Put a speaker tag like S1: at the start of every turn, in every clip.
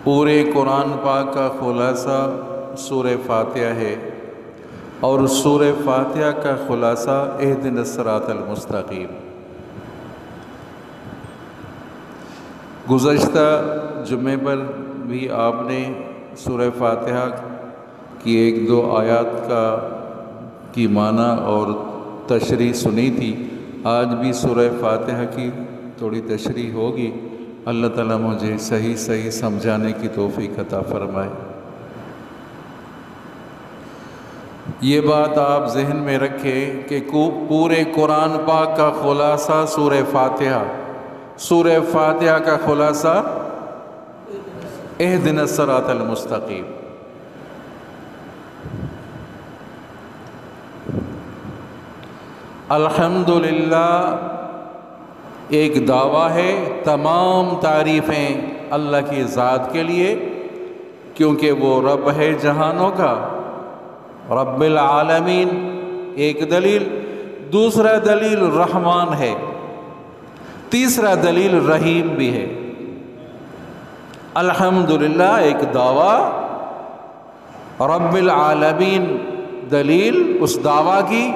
S1: پورے قرآن پاک کا خلاصہ سورہ فاتحہ ہے، اور سورہ فاتحہ کا خلاصہ اہدنا الصراط المستقیم۔ گزشتہ جمعے پر بھی آپ نے سورہ فاتحہ کی 1-2 آیات کی معنی اور تشریح سنی تھی۔ آج بھی سورہ فاتحہ کی تھوڑی تشریح ہوگی۔ اللہ تعالیٰ مجھے صحیح سمجھانے کی توفیق عطا فرمائے۔ یہ بات آپ ذہن میں رکھیں کہ پورے قرآن پاک کا خلاصہ سورہ فاتحہ کا خلاصہ اہدنا الصراط المستقیم۔ الحمدللہ ایک دعویٰ ہے، تمام تعریفیں اللہ کی ذات کے لیے، کیونکہ وہ رب ہے جہانوں کا، رب العالمین، ایک دلیل۔ دوسرا دلیل رحمان ہے، تیسرا دلیل رحیم بھی ہے۔ الحمدللہ ایک دعویٰ، رب العالمین دلیل اس دعویٰ کی،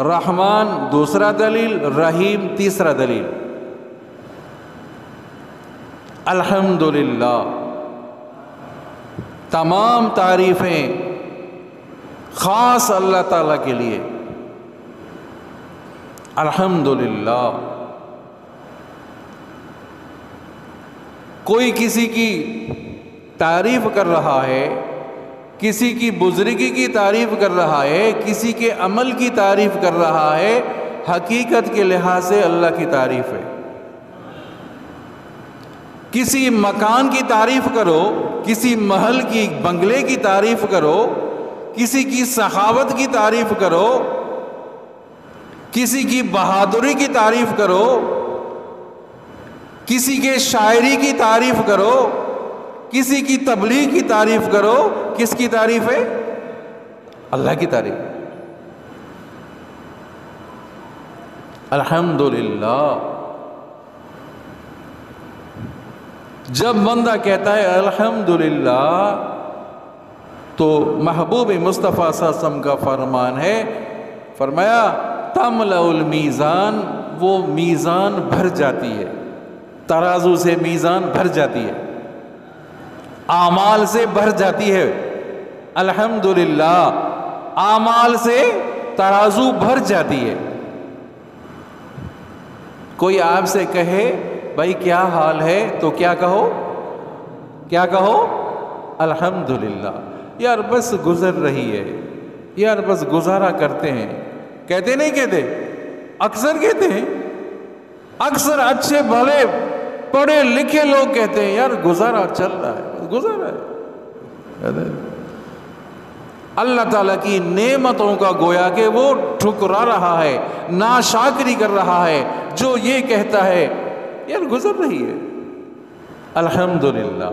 S1: رحمان دوسرا دلیل، رحیم تیسرا دلیل۔ الحمدللہ تمام تعریفیں خاص اللہ تعالیٰ کے لیے۔ الحمدللہ کوئی کسی کی تعریف کر رہا ہے، کسی کی بزرگی کی تعریف کر رہا ہے، کسی کے عمل کی تعریف کر رہا ہے، حقیقت کے لحاظ سے اللہ کی تعریف ہے۔ کسی مکان کی تعریف کرو، کسی محل کی بنگلے کی تعریف کرو، کسی کی سخاوت کی تعریف کرو، کسی کی بہادری کی تعریف کرو، کسی کے شاعری کی تعریف کرو، کسی کی تبلیغ کی تعریف کرو، کس کی تعریف ہے؟ اللہ کی تعریف۔ الحمدللہ جب بندہ کہتا ہے الحمدللہ تو محبوب مصطفیٰ صلی اللہ علیہ وسلم کا فرمان ہے، فرمایا تملأ المیزان، وہ میزان بھر جاتی ہے، ترازو سے میزان بھر جاتی ہے، اعمال سے بھر جاتی ہے۔ الحمدللہ اعمال سے ترازو بھر جاتی ہے۔ کوئی آپ سے کہے بھائی کیا حال ہے تو کیا کہو؟ الحمدللہ۔ یار بس گزر رہی ہے، یار بس گزارا کرتے ہیں، کہتے نہیں کہتے؟ اکثر کہتے ہیں، اکثر اچھے بھلے پڑھے لکھے لوگ کہتے ہیں یار گزارا چل رہا ہے، گزارا ہے۔ اللہ تعالیٰ کی نعمتوں کا گویا کہ وہ ٹھکرا رہا ہے، ناشکری کر رہا ہے، جو یہ کہتا ہے یار گزر رہی ہے۔ الحمدللہ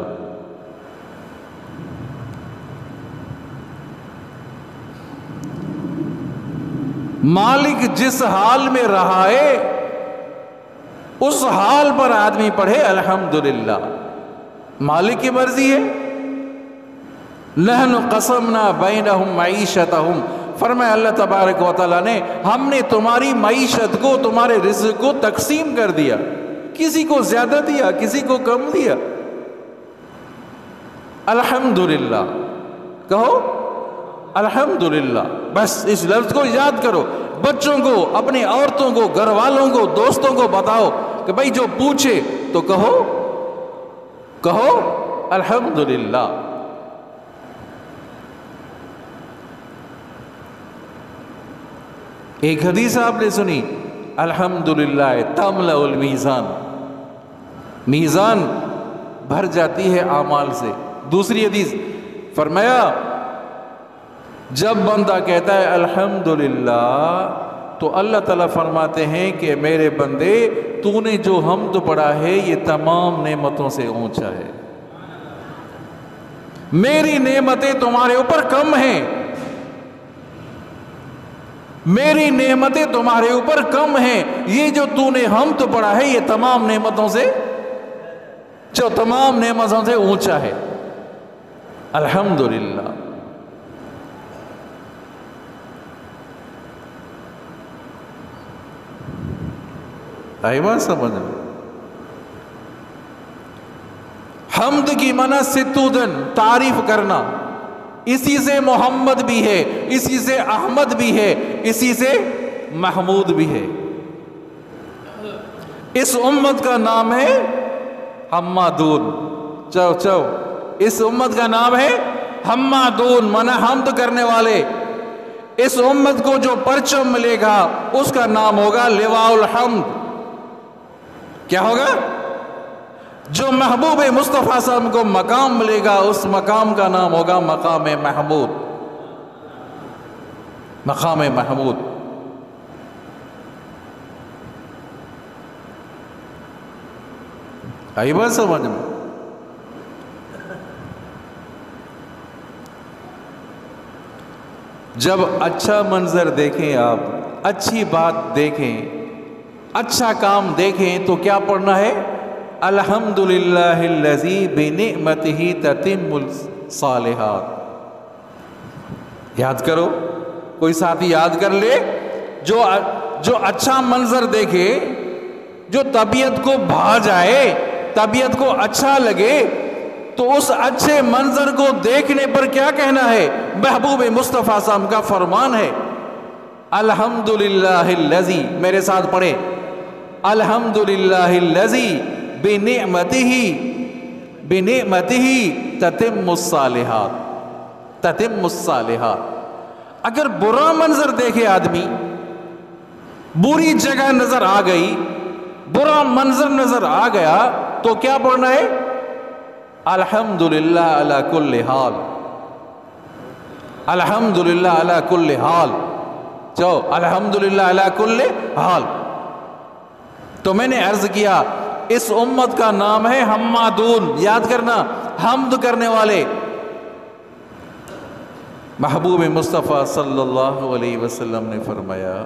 S1: مالک جس حال میں رہا ہے اس حال پر آدمی پڑھے الحمدللہ، مالک کی مرضی ہے۔ نحن قسمنا بینہم معیشتہم، فرمایا اللہ تبارک و تعالیٰ نے ہم نے تمہاری معیشت کو، تمہارے رزق کو تقسیم کر دیا، کسی کو زیادہ دیا، کسی کو کم دیا۔ الحمدللہ کہو، الحمدللہ، بس اس لفظ کو یاد کرو، بچوں کو، اپنی عورتوں کو، گھر والوں کو، دوستوں کو بتاؤ کہ بھائی جو پوچھے تو کہو الحمدللہ۔ ایک حدیث آپ نے سنی، الحمدللہ تملأ المیزان، میزان بھر جاتی ہے اعمال سے۔ دوسری حدیث فرمایا جب بندہ کہتا ہے الحمدللہ تو اللہ تعالیٰ فرماتے ہیں کہ میرے بندے تو نے جو حمد پڑھا ہے یہ تمام نعمتوں سے اونچا ہے، میری نعمتیں تمہارے اوپر کم ہیں، میری نعمتیں تمہارے اوپر کم ہیں، یہ جو تو نے حمد پڑھا ہے یہ تمام نعمتوں سے جو تمام نعمتوں سے اونچا ہے. الحمدللہ. آئی بات سمجھ میں؟ حمد کی معنی ستودن، تعریف کرنا. اسی سے محمد بھی ہے، اسی سے احمد بھی ہے، اسی سے محمود بھی ہے. اس امت کا نام ہے حمادون. چو اس امت کا نام ہے حمادون، معنی حمد کرنے والے. اس امت کو جو پرچم ملے گا اس کا نام ہوگا لواء الحمد. کیا ہوگا؟ جو محبوب مصطفیٰ صلی اللہ علیہ وسلم کو مقام ملے گا اس مقام کا نام ہوگا مقام محمود. مقام محمود. آئی بات سمجھ میں؟ جب اچھا منظر دیکھیں، آپ اچھی بات دیکھیں، اچھا کام دیکھیں تو کیا پڑھنا ہے؟ الحمدللہ الذی بنعمتہ تتم الصالحات. یاد کرو، کوئی ساتھی یاد کر لے. جو اچھا منظر دیکھے، جو طبیعت کو بھا جائے، طبیعت کو اچھا لگے، تو اس اچھے منظر کو دیکھنے پر کیا کہنا ہے؟ محبوب مصطفیٰ صلی اللہ علیہ وسلم کا فرمان ہے الحمدللہ الذی. میرے ساتھ پڑھیں، الحمدللہ الذی بنعمتہ تتم الصالحات. تتم الصالحات. اگر برا منظر دیکھے آدمی، بری جگہ نظر آ گئی، برا منظر نظر آ گیا، تو کیا پڑھنا ہے؟ الحمدللہ علی کل حال. الحمدللہ علی کل حال. الحمدللہ علی کل حال. تو میں نے عرض کیا اس امت کا نام ہے حمادون. یاد کرنا، حمد کرنے والے. محبوب مصطفیٰ صلی اللہ علیہ وسلم نے فرمایا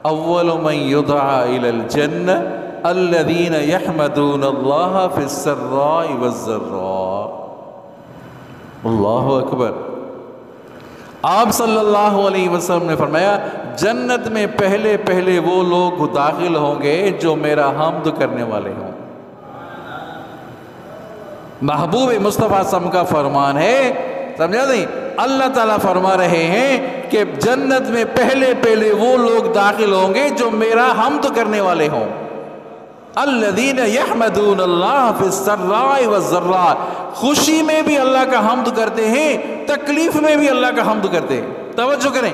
S1: اول من یدعا الی الجنہ الذین یحمدون اللہ فی السراء والضراء. اللہ اکبر. آپ صلی اللہ علیہ وسلم نے فرمایا جنت میں پہلے پہلے وہ لوگ داخل ہوں گے جو میرا حمد کرنے والے ہوں. محبوب مصطفیٰ صلی اللہ علیہ وسلم کا فرمان ہے، سمجھا نہیں؟ اللہ تعالیٰ فرما رہے ہیں کہ جنت میں پہلے پہلے وہ لوگ داخل ہوں گے جو میرا حمد کرنے والے ہوں. الذین یحمدون اللہ فی السراء والضراء. خوشی میں بھی اللہ کا حمد کرتے ہیں، تکلیف میں بھی اللہ کا حمد کرتے ہیں. توجہ کریں،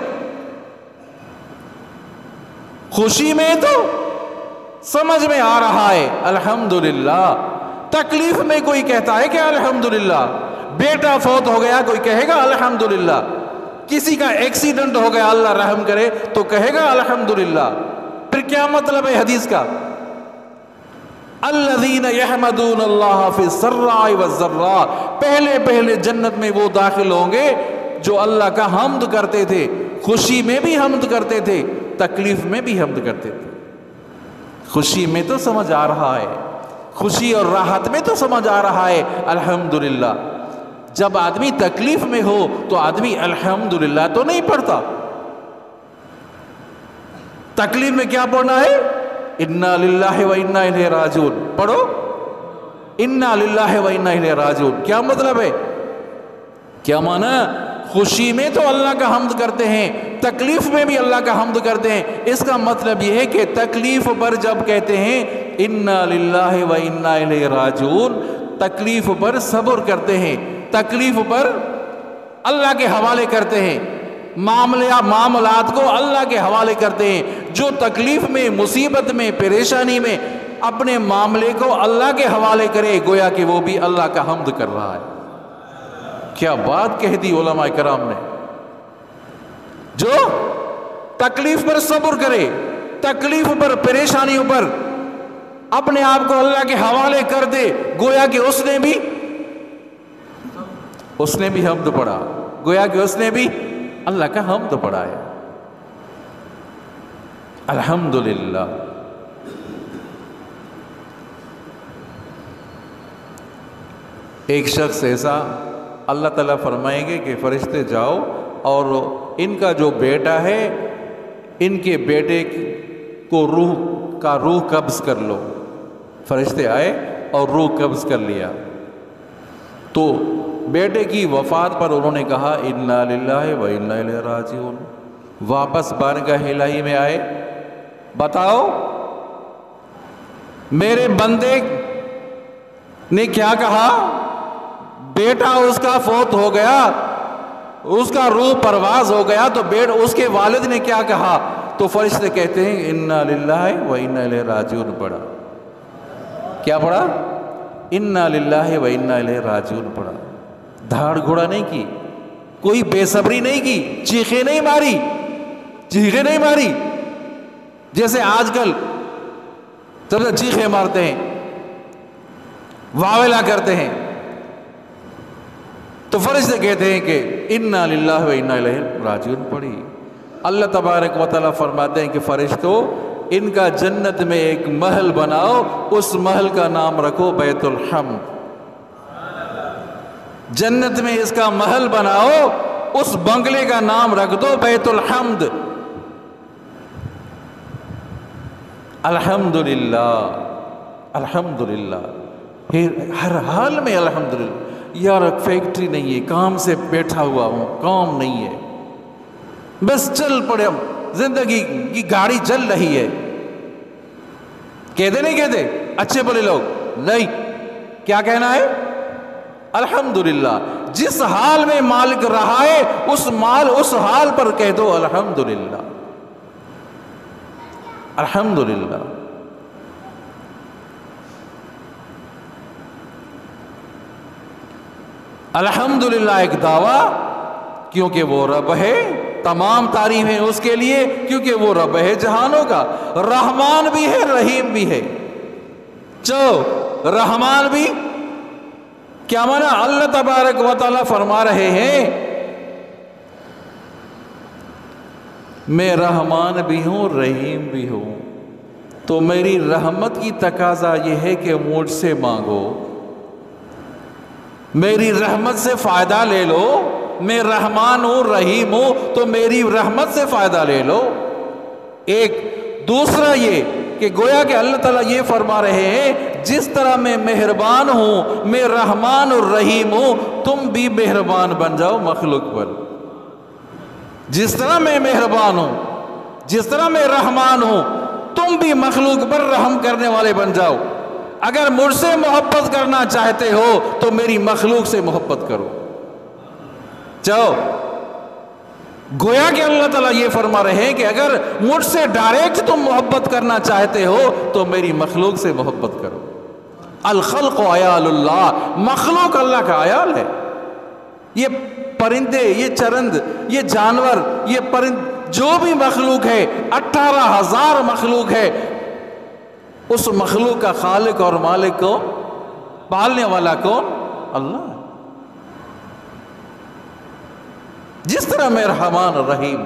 S1: خوشی میں تو سمجھ میں آ رہا ہے الحمدللہ، تکلیف میں کوئی کہتا ہے کہ الحمدللہ. بیٹا فوت ہو گیا کوئی کہے گا الحمدللہ، کسی کا ایکسیڈنٹ ہو گیا اللہ رحم کرے تو کہے گا الحمدللہ. پھر کیا مطلب ہے حدیث کا؟ الذین یحمدون اللہ فی السراء والضراء. پہلے پہلے جنت میں وہ داخل ہوں گے جو اللہ کا حمد کرتے تھے، خوشی میں بھی حمد کرتے تھے، تکلیف میں بھی حمد کرتے تھے. خوشی میں تو سمجھ آ رہا ہے، خوشی اور راحت میں تو سمجھ آ رہا ہے الحمدللہ. جب آدمی تکلیف میں ہو تو آدمی الحمدللہ تو نہیں پڑھتا. تکلیف میں کیا پڑھنا ہے؟ انا للہ و انا الیہ راجعون. پڑھو انا للہ و انا الیہ راجعون. کیا مطلب ہے؟ کیا معنی؟ خوشی میں تو اللہ کا حمد کرتے ہیں، تکلیف میں بھی اللہ کا حمد کرتے ہیں. اس کا مطلب یہ ہے کہ تکلیف پر جب کہتے ہیں انا للہ و انا الیہ راجعون، تکلیف پر صبر کرتے ہیں، تکلیف پر اللہ کے حوالے کرتے ہیں، معاملات کو اللہ کے حوالے کرتے ہیں. جو تکلیف میں، مصیبت میں، پریشانی میں اپنے معاملے کو اللہ کے حوالے کرے گویا کہ وہ بھی اللہ کا حمد کر رہا ہے. کیا بات کہہ دی علماء کرام نے. جو تکلیف پر صبر کرے، تکلیف پر، پریشانیوں پر اپنے آپ کو اللہ کے حوالے کر دے گویا کہ اس نے بھی حمد پڑھا، گویا کہ اس نے بھی اللہ کا حمد پڑھا ہے. الحمدللہ. ایک شخص ایسا، اللہ تعالیٰ فرمائیں گے کہ فرشتے جاؤ اور ان کا جو بیٹا ہے ان کے بیٹے کو روح قبض کر لو۔ فرشتے آئے اور روح قبض کر لیا، تو بیٹے کی وفات پر انہوں نے کہا انا للہ و انا الیہ راجعون، واپس بارگاہ الہی میں آئے، بتاؤ میرے بندے نے کیا کہا؟ بیٹا اس کا فوت ہو گیا، اس کا روح پرواز ہو گیا، تو اس کے والد نے کیا کہا؟ تو فرشتے کہتے ہیں انا للہ و انا الیہ راجعون پڑھا۔ کیا پڑھا؟ انا للہ و انا الیہ راجعون پڑھا۔ دھاڑ گھوڑا نہیں کی، کوئی بے صبری نہیں کی، چیخیں نہیں ماری جیسے آج کل سب سے چیخیں مارتے ہیں، واویلا کرتے ہیں۔ تو فرشتے کہتے ہیں کہ انا للہ و انا الیہ راجعون پڑھی۔ اللہ تبارک و تعالیٰ فرماتے ہیں کہ فرشتوں ان کا جنت میں ایک محل بناؤ، اس محل کا نام رکھو بیت الحمد۔ جنت میں اس کا محل بناؤ، اس بنگلے کا نام رکھ دو بیت الحمد۔ الحمدللہ الحمدللہ، ہر حال میں الحمدللہ۔ یار فیکٹری نہیں ہے، کام سے بیٹھا ہوا ہوں، کام نہیں ہے، بس چل پڑے، زندگی کی گاڑی چل رہی ہے۔ کہتے نہیں کہتے اچھے بڑے لوگ؟ نہیں، کیا کہنا ہے؟ الحمدللہ۔ جس حال میں مالک رہا ہے اس حال پر کہہ دو الحمدللہ الحمدللہ۔ الحمدللہ ایک دعویٰ، کیونکہ وہ رب ہے، تمام تعریفیں اس کے لیے، کیونکہ وہ رب ہے جہانوں کا، رحمان بھی ہے رحیم بھی ہے۔ رحمان بھی کیا مانا؟ اللہ تبارک و تعالیٰ فرما رہے ہیں میں رحمان بھی ہوں رحیم بھی ہوں، تو میری رحمت کی تقاضا یہ ہے کہ مجھ سے مانگو، میری رحمت سے فائدہ لے لو۔ میں رحمان ہوں رحیم ہوں، تو میری رحمت سے فائدہ لے لو۔ ایک دوسرا یہ کہ گویا کہ اللہ تعالیٰ یہ فرما رہے ہیں جس طرح میں مہربان ہوں، میں رحمان اور رحیم ہوں، تم بھی مہربان بن جاؤ مخلوق پر۔ جس طرح میں مہربان ہوں، جس طرح میں رحمان ہوں، تم بھی مخلوق پر رحم کرنے والے بن جاؤ۔ اگر مجھ سے محبت کرنا چاہتے ہو تو میری مخلوق سے محبت کرو۔ جاؤ، گویا کہ اللہ تعالیٰ یہ فرما رہے ہیں کہ اگر مجھ سے ڈائریکٹ تم محبت کرنا چاہتے ہو تو میری مخلوق سے محبت کرو۔ الخلق عیال اللہ، مخلوق اللہ کا عیال ہے۔ یہ پرندے، یہ چرند، یہ جانور، یہ جو بھی مخلوق ہے، 18,000 مخلوق ہے، اس مخلوق کا خالق اور مالک کون؟ پالنے والا کون؟ اللہ۔ جس طرح میں رحمان رحیم،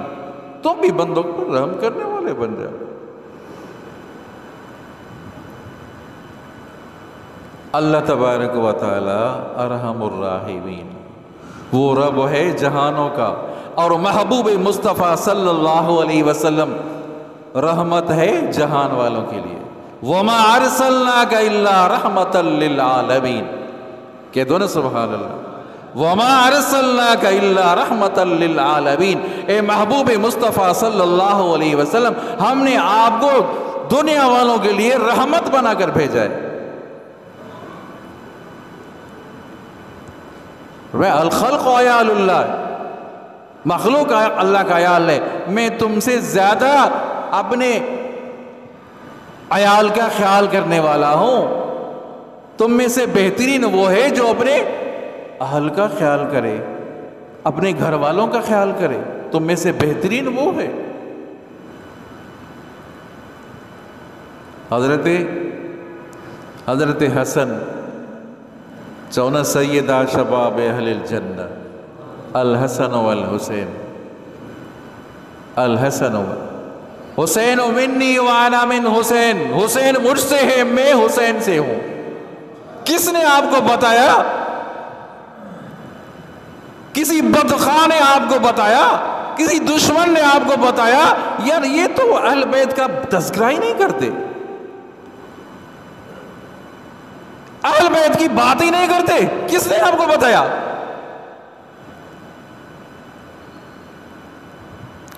S1: تم بھی بندوں پر رحم کرنے والے بن جاؤ۔ اللہ تبارک و تعالی ارحم الراحمین، وہ رب ہے جہانوں کا، اور محبوب مصطفیٰ صلی اللہ علیہ وسلم رحمت ہے جہان والوں کے لیے۔ وَمَا أَرْسَلْنَاكَ إِلَّا رَحْمَةً لِّلْعَالَمِينَ، کہہ دو نا سبحان اللہ۔ وَمَا أَرْسَلْنَاكَ إِلَّا رَحْمَةً لِّلْعَالَمِينَ، اے محبوب مصطفیٰ صلی اللہ علیہ وسلم، ہم نے آپ کو دنیا والوں کے لیے رحمت بنا کر بھیجا ہے۔ الخلق عیال اللہ، مخلوق اللہ کا عیال ہے۔ میں تم سے زیادہ اپنے عیال کا خیال کرنے والا ہوں۔ تم میں سے بہترین وہ ہے جو اپنے اہل کا خیال کرے، اپنے گھر والوں کا خیال کرے، تم میں سے بہترین وہ ہے۔ حضرت حسن چونا سیدہ شباب اہل الجنہ، الحسن والحسین، الحسن حسین منی وانا من حسین، حسین مجھ سے ہے، میں حسین سے ہوں۔ کس نے آپ کو بتایا کسی بدخواہ نے آپ کو بتایا، کسی دشمن نے آپ کو بتایا، یار یہ تو اہل بیت کا تذکرہ ہی نہیں کرتے، اہل بیت کی بات ہی نہیں کرتے، کس نے آپ کو بتایا؟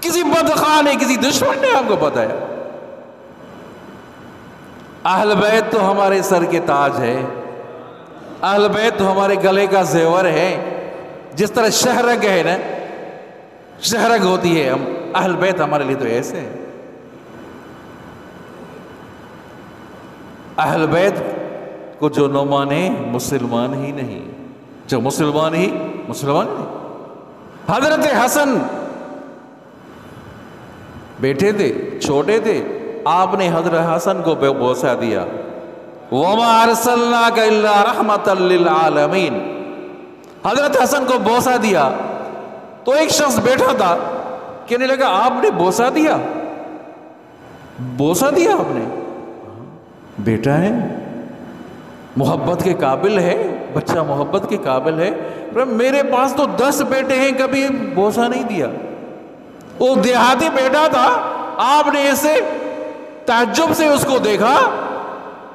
S1: کسی بدخواہ نے، کسی دشمن نے آپ کو بتایا۔ اہل بیت تو ہمارے سر کے تاج ہے، اہل بیت تو ہمارے گلے کا زیور ہے، جس طرح شہرگ ہے نا، شہرگ ہوتی ہے، ہم اہل بیت ہمارے لیے تو ایسے ہیں۔ اہل بیت کو جو نہ مانے مسلمان ہی نہیں، جو مسلمان ہی نہیں۔ حضرت حسن بیٹھے تھے، چھوٹے تھے، آپ نے حضرت حسن کو بوسہ دیا، وَمَا أَرْسَلْنَاكَ إِلَّا رَحْمَةً لِّلْعَالَمِينَ، حضرت حسن کو بوسہ دیا۔ تو ایک شخص بیٹھا تھا، کہنے لگا آپ نے بوسہ دیا؟ بوسہ دیا آپ نے؟ بیٹا ہے، محبت کے قابل ہے، بچہ محبت کے قابل ہے۔ میرے پاس تو 10 بیٹے ہیں، کبھی بوسہ نہیں دیا۔ وہ دیہاتی بیٹا تھا، آپ نے ایسے تعجب سے اس کو دیکھا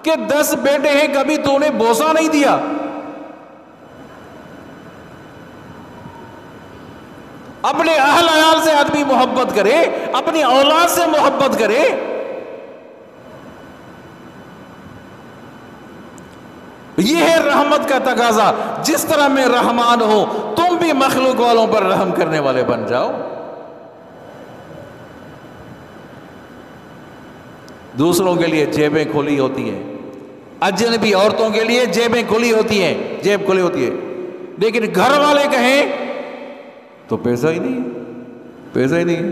S1: کہ 10 بیٹے ہیں، کبھی تو نے بوسہ نہیں دیا۔ اپنے اہل عیال سے آدمی محبت کرے، اپنی اولاد سے محبت کرے۔ یہ ہے رحمت کا تقاضا، جس طرح میں رحمان ہوں تم بھی مخلوق والوں پر رحم کرنے والے بن جاؤ۔ دوسروں کے لیے جیبیں کھلی ہوتی ہیں، اجنبی عورتوں کے لیے جیبیں کھلی ہوتی ہیں، جیب کھلی ہوتی ہے، لیکن گھر والے کہیں تو پیسہ ہی نہیں، پیسہ ہی نہیں۔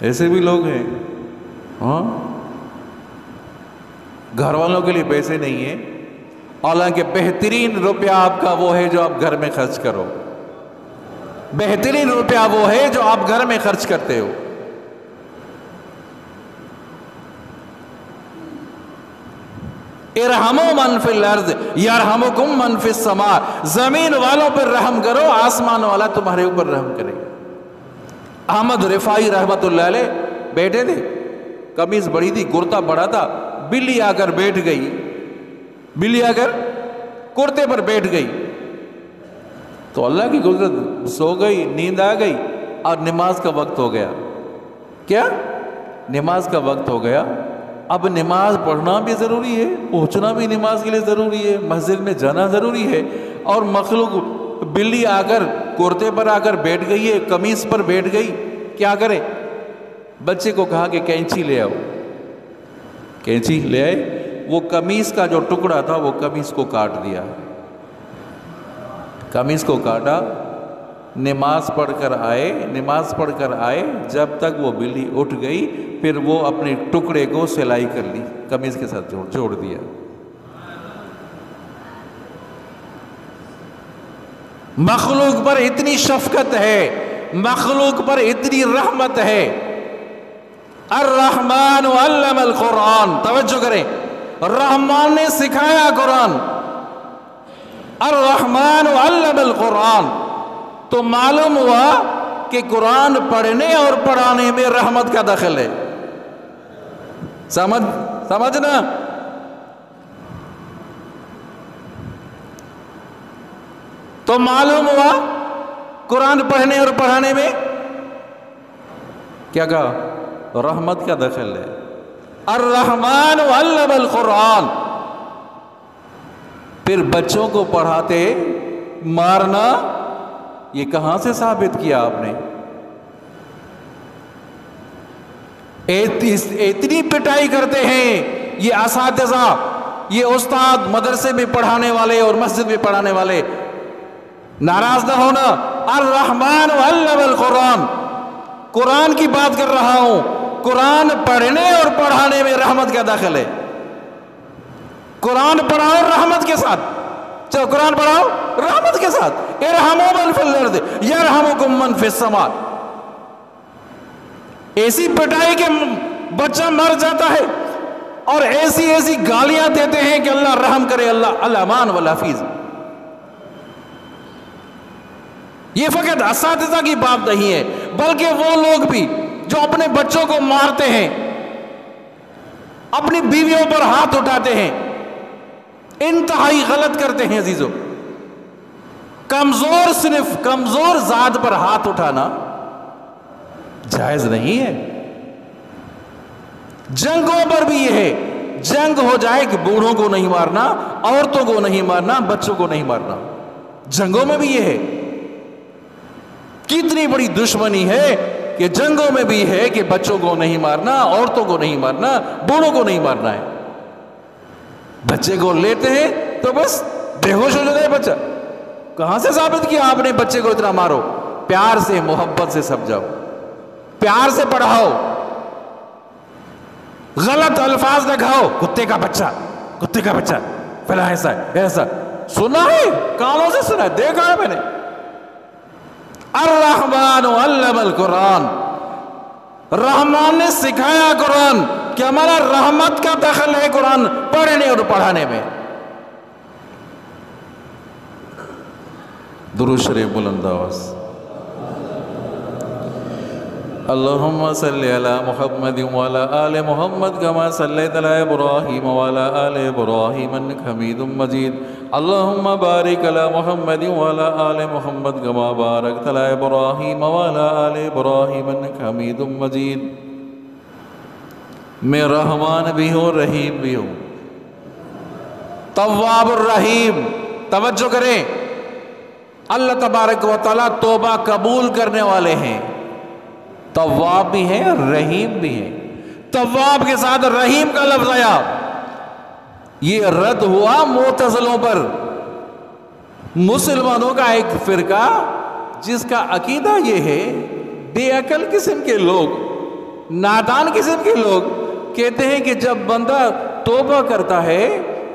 S1: ایسے بھی لوگ ہیں، ہاں، گھر والوں کے لیے پیسے نہیں ہیں، حالانکہ بہترین روپیہ آپ کا وہ ہے جو آپ گھر میں خرچ کرو، بہترین روپیہ وہ ہے جو آپ گھر میں خرچ کرتے ہو۔ ارحموا من فی الارض یرحمکم من فی السماء، زمین والوں پر رحم کرو، آسمان والا تمہارے اوپر رحم کرے۔ احمد رفاعی رحمت اللہ علیہ بیٹھے تھے، قمیض بڑی تھی، کرتا بڑا تھا، بلی آ کر بیٹھ گئی، بلی آ کر کرتے پر بیٹھ گئی، تو اللہ کی قدرت، سو گئی، نیند آ گئی، اور نماز کا وقت ہو گیا۔ کیا؟ نماز کا وقت ہو گیا۔ اب نماز پڑھنا بھی ضروری ہے، پہنچنا بھی نماز کے لیے ضروری ہے، مسجد میں جانا ضروری ہے، اور مخلوق بلی آ کر کرتے پر آ کر بیٹھ گئی ہے، قمیص پر بیٹھ گئی، کیا کرے؟ بچے کو کہا کہ کینچی لے آؤ، کینچی لے آئے، وہ قمیص کا جو ٹکڑا تھا وہ قمیص کو کاٹ دیا، قمیص کو کاٹا، نماز پڑھ کر آئے، جب تک وہ بلی اٹھ گئی، پھر وہ اپنے ٹکڑے کو سلائی کر لی، قمیص کے ساتھ جوڑ دیا۔ مخلوق پر اتنی شفقت ہے، مخلوق پر اتنی رحمت ہے۔ الرحمن علم القرآن، توجہ کریں، رحمان نے سکھایا قرآن، الرحمن علم القرآن، تو معلوم ہوا کہ قرآن پڑھنے اور پڑھانے میں رحمت کا دخل ہے۔ سمجھنا، تو معلوم ہوا قرآن پڑھنے اور پڑھانے میں کیا کہا؟ رحمت کا دخل ہے۔ الرحمن علم القرآن۔ پھر بچوں کو پڑھاتے مارنا، یہ کہاں سے ثابت کیا آپ نے؟ اتنی پٹائی کرتے ہیں یہ اساتذہ، یہ استاد، مدرسے میں پڑھانے والے اور مسجد میں پڑھانے والے، ناراض نہ ہونا۔ الرحمن علم القرآن، قرآن کی بات کر رہا ہوں، قرآن پڑھنے اور پڑھانے میں رحمت کا داخل ہے۔ قرآن پڑھاؤ رحمت کے ساتھ، چلو قرآن پڑھاؤ رحمت کے ساتھ، ارحموا من فی الارض یرحمکم من فی السماء۔ ایسی پٹائی کہ بچہ مر جاتا ہے، اور ایسی ایسی گالیاں دیتے ہیں کہ اللہ رحم کرے، اللہ الامان والحفیظ۔ یہ فقط اساتذہ کی بات نہیں ہے، بلکہ وہ لوگ بھی جو اپنے بچوں کو مارتے ہیں، اپنی بیویوں پر ہاتھ اٹھاتے ہیں، انتہائی غلط کرتے ہیں عزیزوں۔ کمزور صرف کمزور ذات پر ہاتھ اٹھانا جائز نہیں ہے۔ جنگوں پر بھی یہ ہے، جنگ ہو جائے کہ بوڑھوں کو نہیں مارنا، عورتوں کو نہیں مارنا، بچوں کو نہیں مارنا۔ جنگوں میں بھی یہ ہے۔ کتنی بڑی دشمنی ہے کہ جنگوں میں بھی ہے کہ بچوں کو نہیں مارنا، عورتوں کو نہیں مارنا، بوڑھوں کو نہیں مارنا ہے۔ بچے کو لیتے ہیں تو بس بے ہوش ہو جاتا ہے بچہ۔ کہاں سے ثابت کیا آپ نے بچے کو اتنا مارو؟ پیار سے، محبت سے سمجھاؤ، پیار سے پڑھاؤ، غلط الفاظ نہ کھاؤ، کتے کا بچہ، کتے کا بچہ، فلاں ایسا ہے، ایسا سنا ہے، کانوں سے سنا ہے، دیکھا ہے میں نے۔ الرحمن علم القرآن، رحمان نے سکھایا قرآن، کہ ہمارا رحمت کا دخل ہے قرآن پڑھنے اور پڑھانے میں۔ درود شریف بلند آواز۔ اللہم صلی علی محمد وعلی آل محمد کما صلیت علی ابراہیم وعلی آل ابراہیم انک حمید مجید۔ اللہم بارک علی محمد وعلی آل محمد کما بارکت علی ابراہیم وعلی آل ابراہیم انک حمید مجید۔ میں رحمان بھی ہوں، رحیم بھی ہوں، تواب الرحیم۔ توجہ کریں، اللہ تبارک و تعالیٰ توبہ قبول کرنے والے ہیں، تواب بھی ہیں، رحیم بھی ہیں۔ تواب کے ساتھ رحیم کا لفظ آیا، یہ رد ہوا معتزلوں پر، مسلمانوں کا ایک فرقہ جس کا عقیدہ یہ ہے، بے عقل قسم کے لوگ، نادان قسم کے لوگ کہتے ہیں کہ جب بندہ توبہ کرتا ہے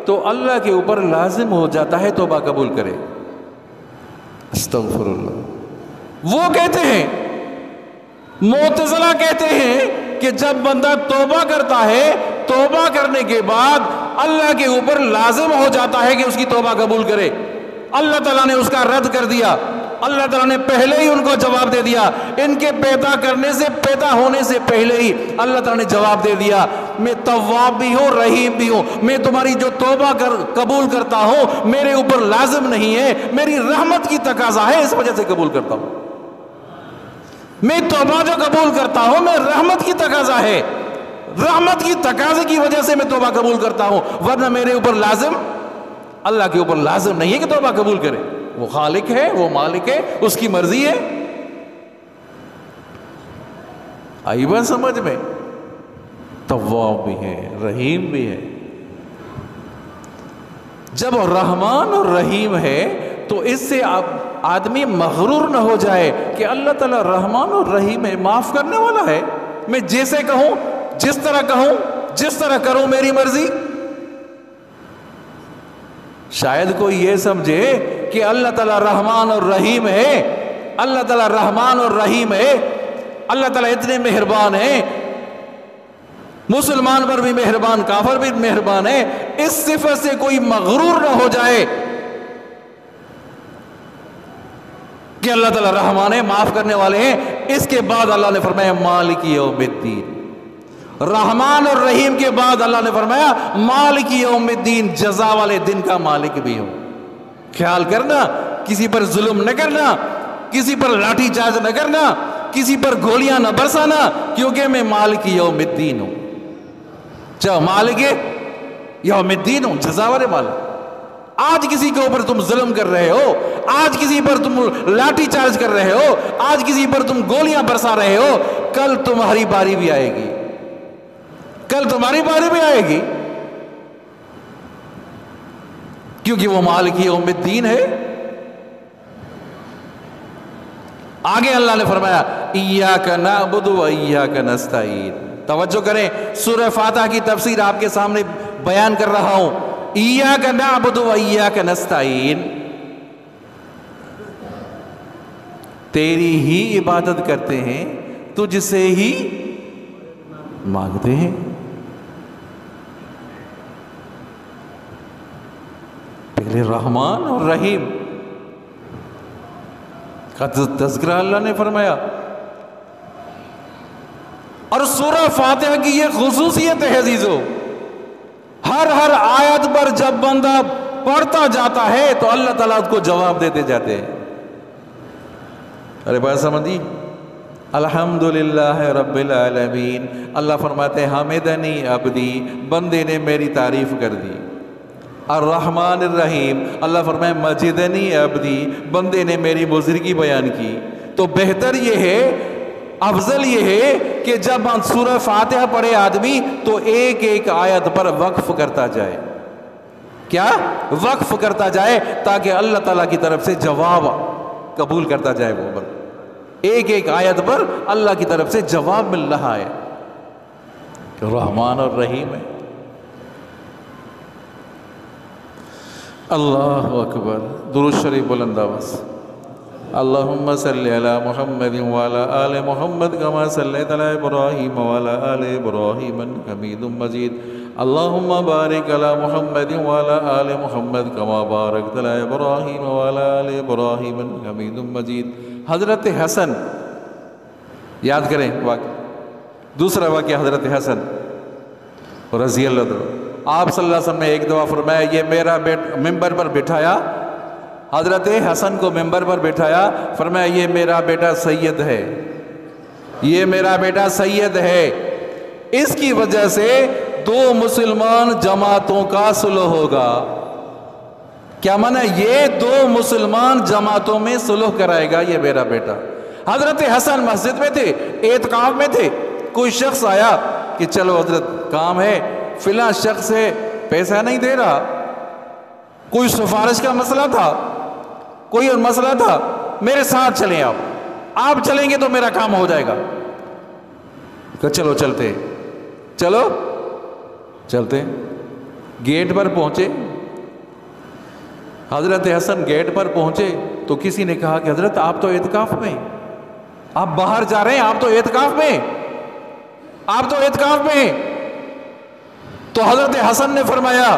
S1: تو اللہ کے اوپر لازم ہو جاتا ہے توبہ قبول کرے۔ استغفر اللہ۔ وہ کہتے ہیں، معتزلہ کہتے ہیں کہ جب بندہ توبہ کرتا ہے، توبہ کرنے کے بعد اللہ کے اوپر لازم ہو جاتا ہے کہ اس کی توبہ قبول کرے۔ اللہ تعالیٰ نے اس کا رد کر دیا، اللہ تعالیٰ نے پہلے ہی ان کو جواب دے دیا، ان کے پیدا کرنے سے، پیدا ہونے سے پہلے ہی اللہ تعالیٰ نے جواب دے دیا، میں تواب بھی ہوں، رحیم بھی ہوں، میں تمہاری جو توبہ قبول کرتا ہوں میرے اوپر لازم نہیں ہے، میری رحمت کی تقاضا ہے، اس وجہ سے قبول کرتا ہوں۔ میں توبہ جو قبول کرتا ہوں میں رحمت کی تقاضا ہے، رحمت کی تقاضے کی وجہ سے میں توبہ قبول کرتا ہوں، ورنہ میرے اوپر لازم، اللہ کے اوپر لازم نہیں ہے کہ توبہ قبول کرے۔ وہ خالق ہے، وہ مالک ہے، اس کی مرضی ہے۔ آئی بات سمجھ میں؟ تواب بھی ہے، رحیم بھی ہے۔ جب رحمان اور رحیم ہے تو اس سے آدمی مغرور نہ ہو جائے کہ اللہ تعالیٰ رحمان اور رحیم ہے، معاف کرنے والا ہے، میں جیسے کہوں، جس طرح کہوں، جس طرح کروں میری مرضی۔ شاید کوئی یہ سمجھے کہ اللہ تعالیٰ رحمان اور رحیم ہے، اللہ تعالیٰ رحمان اور رحیم ہے، اللہ تعالیٰ اتنے مہربان ہیں، مسلمان پر بھی مہربان، کافر بھی مہربان ہے، اس صفت سے کوئی مغرور نہ ہو جائے کہ اللہ تعالیٰ رحمان ہے، معاف کرنے والے ہیں۔ اس کے بعد اللہ نے فرمایا مالک یوم الدین، رحمان اور رحیم کے بعد اللہ نے فرمایا مالک یوم الدین، جزا والے دن کا مالک بھی ہوں۔ خیال کرنا، کسی پر ظلم نہ کرنا، کسی پر لاٹھی چارج نہ کرنا، کسی پر گولیاں نہ برسانا، کیونکہ میں مالک یوم الدین ہوں، چاہو مالک یوم الدین ہوں، جزا والے مالک۔ آج کسی کے اوپر تم ظلم کر رہے ہو، آج کسی پر تم لاٹھی چارج کر رہے ہو، آج کسی پر تم گولیاں برسا رہے ہو، کل تمہاری باری بھی آئے گی، کل تمہاری باری بھی آئے گی، کیونکہ وہ مالک یوم الدین ہے۔ آگے اللہ نے فرمایا ایاک نعبد و ایاک نستعین۔ توجہ کریں، سورہ فاتحہ کی تفسیر آپ کے سامنے بیان کر رہا ہوں۔ ایاک نعبد و ایاک نستعین، تیری ہی عبادت کرتے ہیں، تجھ سے ہی مانگتے ہیں۔ پہلے رحمان اور رحیم کا تذکرہ اللہ نے فرمایا. اور سورہ فاتحہ کی یہ خصوصیت ہے عزیزو، ہر آیت پر جب بندہ پڑھتا جاتا ہے تو اللہ تعالیٰ اس کو جواب دیتے جاتے ہیں. ارے بات سمجھی؟ الحمدللہ رب العالمین، اللہ فرماتے ہیں حمدنی عبدی، بندے نے میری تعریف کر دی. الرحمن الرحیم، اللہ فرمائے مجدنی عبدی، بندے نے میری بزرگی بیان کی. تو بہتر یہ ہے، افضل یہ ہے کہ جب سورہ فاتحہ پڑھے آدمی تو ایک آیت پر وقف کرتا جائے. کیا؟ وقف کرتا جائے، تاکہ اللہ تعالیٰ کی طرف سے جواب قبول کرتا جائے. وہ ایک آیت پر اللہ کی طرف سے جواب مل رہا ہے. رحمان اور رحیم ہے. اللہ اکبر. درود شریف بلند آواز. اللہم صلی علی محمد وعلی آل محمد کما صلیت علی ابراہیم وعلی آل ابراہیم انک حمید مجید. اللہم بارک علی محمد وعلی آل محمد کما بارکت علی ابراہیم وعلی آل ابراہیم انک حمید مجید. حضرت حسن، یاد کریں واقعہ، دوسرا واقعہ حضرت حسن رضی اللہ عنہ. آپ صلی اللہ علیہ وسلم نے ایک دفعہ فرمایا یہ میرا ممبر پر بٹھایا، حضرت حسن کو ممبر پر بٹھایا، فرمایا یہ میرا بیٹا سید ہے، یہ میرا بیٹا سید ہے، اس کی وجہ سے دو مسلمان جماعتوں کا صلح ہوگا. کیا معنی؟ یہ دو مسلمان جماعتوں میں صلح کرائے گا یہ میرا بیٹا. حضرت حسن مسجد میں تھے، اعتکاف میں تھے. کوئی شخص آیا کہ چلو حضرت کام ہے، فلاں شخص ہے پیسہ نہیں دے رہا، کوئی سفارش کا مسئلہ تھا، کوئی اور مسئلہ تھا، میرے ساتھ چلیں، آپ چلیں گے تو میرا کام ہو جائے گا. کہ چلو چلتے، چلو چلتے. گیٹ پر پہنچے، حضرت حسن گیٹ پر پہنچے تو کسی نے کہا کہ حضرت آپ تو اعتکاف میں، آپ باہر جا رہے ہیں، آپ تو اعتکاف میں، آپ تو اعتکاف میں. تو حضرت حسن نے فرمایا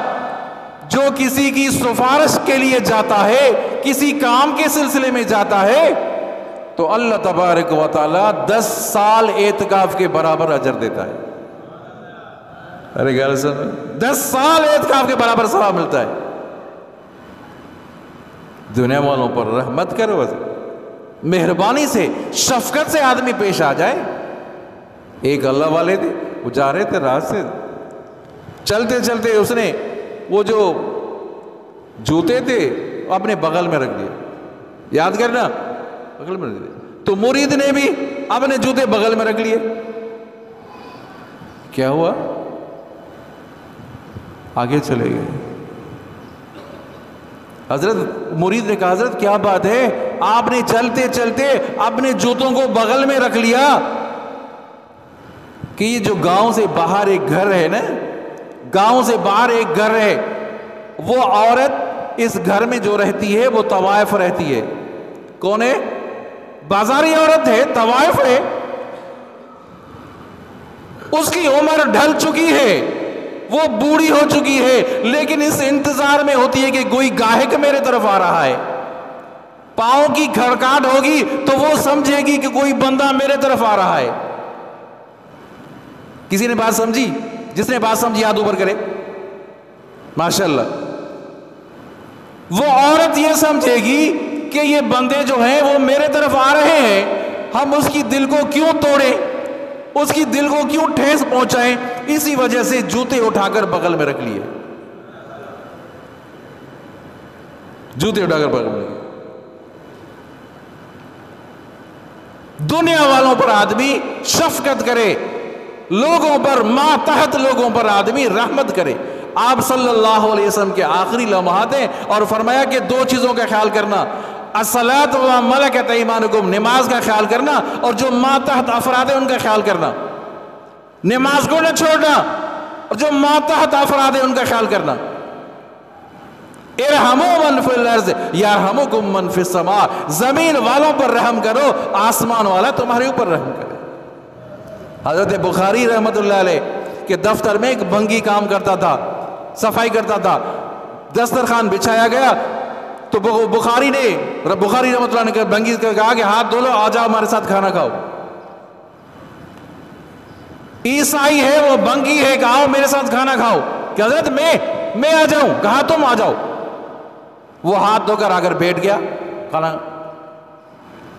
S1: جو کسی کی سفارش کے لیے جاتا ہے، کسی کام کے سلسلے میں جاتا ہے، تو اللہ تبارک و تعالی 10 سال اعتکاف کے برابر اجر دیتا ہے. ارے گل سن، 10 سال اعتکاف کے برابر ثواب ملتا ہے. دنیا والوں پر رحمت کرو، مہربانی سے، شفقت سے آدمی پیش آ جائے. ایک اللہ والے تھے، وہ جا رہے تھے راہ سے، چلتے چلتے اس نے وہ جو جوتے تھے اپنے بغل میں رکھ دیے. یاد کرنا، بغل میں رکھ دیے. تو مرید نے بھی اپنے جوتے بغل میں رکھ لیے. کیا ہوا؟ آگے چلے گئے. حضرت مرید نے کہا حضرت کیا بات ہے، آپ نے چلتے چلتے اپنے جوتوں کو بغل میں رکھ لیا. کہ یہ جو گاؤں سے باہر ایک گھر ہے نا، گاؤں سے باہر ایک گھر ہے، وہ عورت اس گھر میں جو رہتی ہے وہ طوائف رہتی ہے. کون ہے؟ بازاری عورت ہے، طوائف ہے. اس کی عمر ڈھل چکی ہے، وہ بوڑھی ہو چکی ہے، لیکن اس انتظار میں ہوتی ہے کہ کوئی گاہک میرے طرف آ رہا ہے. پاؤں کی کھڑکاٹ ہوگی تو وہ سمجھے گی کہ کوئی بندہ میرے طرف آ رہا ہے. کسی نے بات سمجھی؟ جس نے بات سمجھی ہاتھ اوپر کرے. ماشاءاللہ. وہ عورت یہ سمجھے گی کہ یہ بندے جو ہیں وہ میرے طرف آ رہے ہیں، ہم اس کی دل کو کیوں توڑیں، اس کی دل کو کیوں ٹھیس پہنچائیں. اسی وجہ سے جوتے اٹھا کر بغل میں رکھ لیے، جوتے اٹھا کر بغل میں رکھ لیے. دنیا والوں پر آدمی شفقت کرے، لوگوں پر، ماتحت لوگوں پر آدمی رحمت کرے. آپ صلی اللہ علیہ وسلم کے آخری لمحات ہیں اور فرمایا کہ 2 چیزوں کا خیال کرنا، الصلاۃ و ملکت ایمانکم، نماز کا خیال کرنا، اور جو ماتحت افراد ہیں ان کا خیال کرنا. نماز کو نہ چھوڑنا اور جو ماتحت افراد ہیں ان کا خیال کرنا. ارحموا من فی الارض یرحمکم من فی السماء، زمین والوں پر رحم کرو، آسمان والا تمہارے اوپر رحم کرے. حضرت بخاری رحمت اللہ علیہ کے دفتر میں ایک بھنگی کام کرتا تھا، صفائی کرتا تھا. دسترخوان بچھایا گیا تو بخاری رحمۃ اللہ نے بھنگی سے کہا کہ ہاتھ دھو لو، آ جاؤ ہمارے ساتھ کھانا کھاؤ۔ عیسائی ہے وہ بھنگی ہے کہ آؤ میرے ساتھ کھانا کھاؤ، کہ حضرت میں آ جاؤں، کہا تم آ جاؤ۔ وہ ہاتھ دھو کر آ کر بیٹھ گیا کھانا۔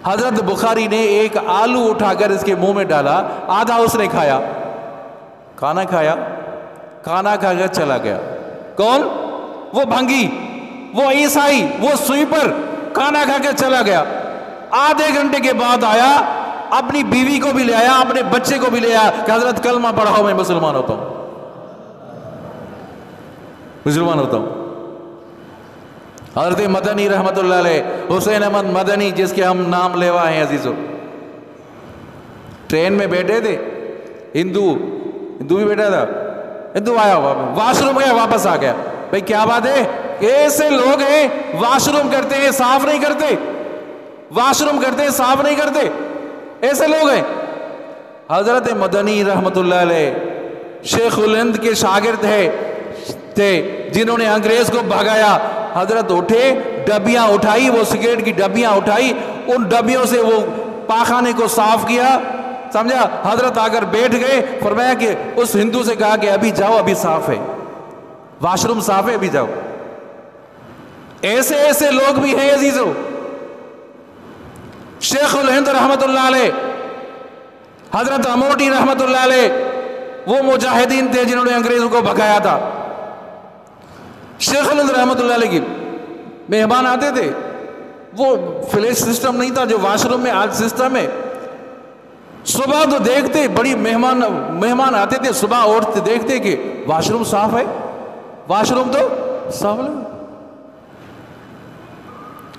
S1: حضرت بخاری نے ایک آلو اٹھا کر اس کے منہ میں ڈالا، آدھا اس نے کھایا، کھانا کھایا، کھانا کھا کر چلا گیا۔ کون؟ وہ بھنگی، وہ عیسائی، وہ سویپر، کھانا کھا کے چلا گیا۔ آدھے گھنٹے کے بعد آیا، اپنی بیوی کو بھی لے آیا، اپنے بچے کو بھی لے آیا کہ حضرت کلمہ پڑھاؤ میں مسلمان ہوتا ہوں، مسلمان ہوتا ہوں۔ حضرت مدنی رحمت اللہ علیہ، حسین احمد مدنی جس کے ہم نام لیوا ہیں عزیزو، ٹرین میں بیٹھے تھے، ہندو بھی بیٹھا تھا، ہندو آیا واش روم گیا، واپس آ گیا۔ بھئی کیا بات ہے؟ ایسے لوگ ہیں واش روم کرتے ہیں صاف نہیں کرتے، واش روم کرتے ہیں صاف نہیں کرتے، ایسے لوگ ہیں۔ حضرت مدنی رحمت اللہ علیہ شیخ الہند کے شاگرد تھے جنہوں نے انگریز کو بھگایا۔ حضرت اٹھے، ڈبیاں اٹھائی، وہ سگریٹ کی ڈبیاں اٹھائی، ان ڈبیوں سے وہ پاخانے کو صاف کیا، سمجھا؟ حضرت آ کر بیٹھ گئے، فرمایا کہ اس ہندو سے کہا کہ ابھی جاؤ، ابھی صاف ہے، واش روم صاف ہے، ابھی جاؤ۔ ایسے لوگ بھی ہیں عزیزو۔ شیخ الہند رحمت اللہ علیہ، حضرت اموٹی رحمت اللہ علیہ، وہ مجاہدین تھے جنہوں نے انگریزوں کو بھگایا تھا۔ شیخ الہند رحمت اللہ علیہ کی مہمان آتے تھے، وہ فلیش سسٹم نہیں تھا جو واش روم میں آج سسٹم ہے۔ صبح تو دیکھتے بڑی مہمان آتے تھے، صبح اٹھتے دیکھتے کہ واش روم صاف ہے، واش روم تو صاف ہے۔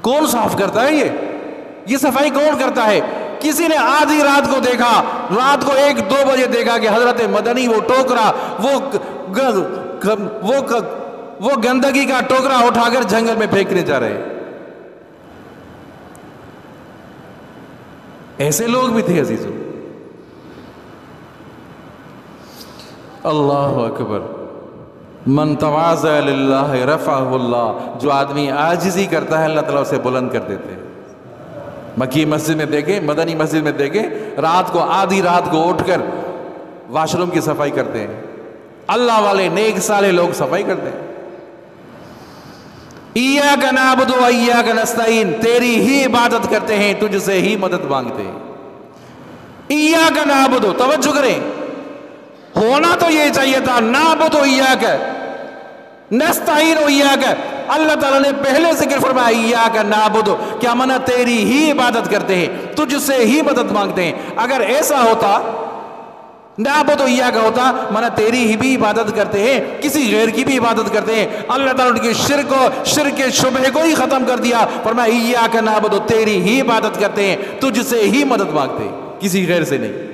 S1: کون صاف کرتا ہے یہ صفائی کون کرتا ہے؟ کسی نے آدھی رات کو دیکھا، رات کو 1-2 بجے دیکھا کہ حضرت مدنی وہ ٹوکرا، وہ گندگی کا ٹوکرا اٹھا کر جنگل میں پھینکنے جا رہے ہیں۔ ایسے لوگ بھی تھے عزیزو۔ اللہ اکبر۔ من تواضع للہ رفعہ اللہ، جو آدمی عاجزی کرتا ہے اللہ تعالیٰ اسے بلند کر دیتے ہیں۔ مکی مسجد میں دیکھیں، مدنی مسجد میں دیکھیں، رات کو آدھی رات کو اٹھ کر واش روم کی صفائی کرتے ہیں۔ اللہ والے نیک صالح لوگ صفائی کرتے ہیں۔ ایاک نعبد و ایاک نستعین، تیری ہی عبادت کرتے ہیں، تجھ سے ہی مدد مانگتے ہیں۔ ایاک نعبد، توجہ کریں، ہونا تو یہ چاہیے تھا نعبد و ایاک نستعین و ایاک۔ اللہ تعالیٰ نے پہلے ذکر فرمایا ایاک نعبد، کیا منا تیری ہی عبادت کرتے ہیں، تجھ سے ہی مدد مانگتے ہیں۔ اگر ایسا ہوتا نعبد و ایاک ہوتا، منا تیری ہی بھی عبادت کرتے ہیں، کسی غیر کی بھی عبادت کرتے ہیں۔ اللہ تعالیٰ نے شرک کے شبہ کو ہی ختم کر دیا، فرمایا ایاک نعبد، تیری ہی عبادت کرتے ہیں، تجھ سے ہی مدد مانگتے ہیں، کسی غیر سے نہیں۔